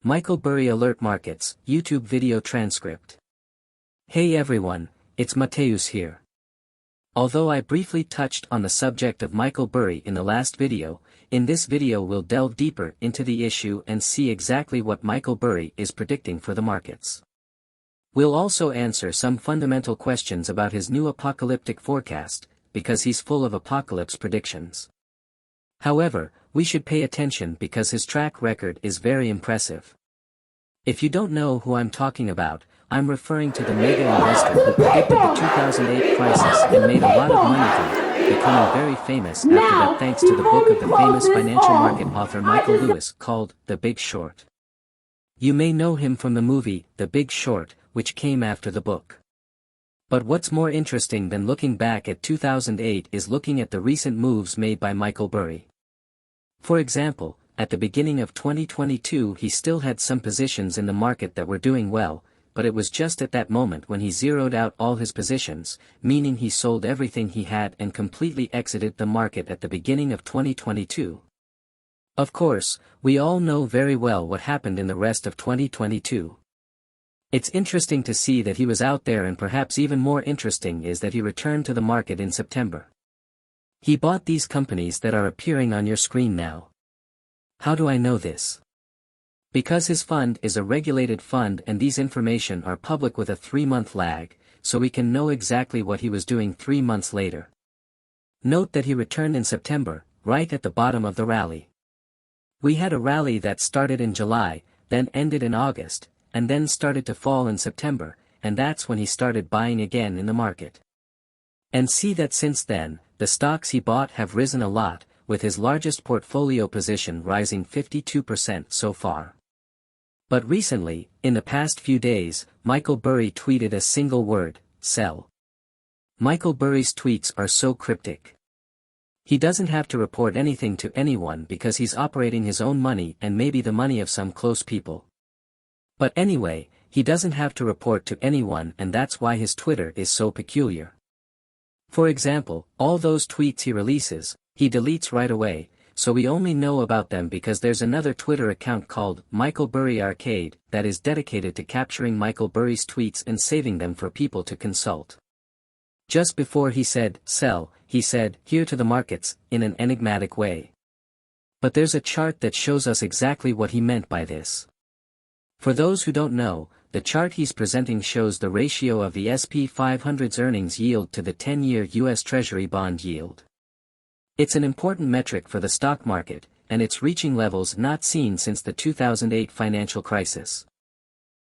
Michael Burry Alert Markets, YouTube video transcript. Hey everyone, it's Mateus here. Although I briefly touched on the subject of Michael Burry in the last video, in this video we'll delve deeper into the issue and see exactly what Michael Burry is predicting for the markets. We'll also answer some fundamental questions about his new apocalyptic forecast, because he's full of apocalypse predictions. However, we should pay attention because his track record is very impressive. If you don't know who I'm talking about, I'm referring to the mega investor who predicted the 2008 crisis and made a lot of money from it, becoming very famous after that thanks to the book of the famous financial market author Michael Lewis called The Big Short. You may know him from the movie The Big Short, which came after the book. But what's more interesting than looking back at 2008 is looking at the recent moves made by Michael Burry. For example, at the beginning of 2022 he still had some positions in the market that were doing well, but it was just at that moment when he zeroed out all his positions, meaning he sold everything he had and completely exited the market at the beginning of 2022. Of course, we all know very well what happened in the rest of 2022. It's interesting to see that he was out there, and perhaps even more interesting is that he returned to the market in September. He bought these companies that are appearing on your screen now. How do I know this? Because his fund is a regulated fund and these information are public with a 3-month lag, so we can know exactly what he was doing 3 months later. Note that he returned in September, right at the bottom of the rally. We had a rally that started in July, then ended in August, and then started to fall in September, and that's when he started buying again in the market. And see that since then, the stocks he bought have risen a lot, with his largest portfolio position rising 52% so far. But recently, in the past few days, Michael Burry tweeted a single word: sell. Michael Burry's tweets are so cryptic. He doesn't have to report anything to anyone because he's operating his own money and maybe the money of some close people. But anyway, he doesn't have to report to anyone, and that's why his Twitter is so peculiar. For example, all those tweets he releases, he deletes right away, so we only know about them because there's another Twitter account called Michael Burry Arcade that is dedicated to capturing Michael Burry's tweets and saving them for people to consult. Just before he said sell, he said here to the markets in an enigmatic way. But there's a chart that shows us exactly what he meant by this. For those who don't know, the chart he's presenting shows the ratio of the S&P 500's earnings yield to the 10-year U.S. Treasury bond yield. It's an important metric for the stock market, and it's reaching levels not seen since the 2008 financial crisis.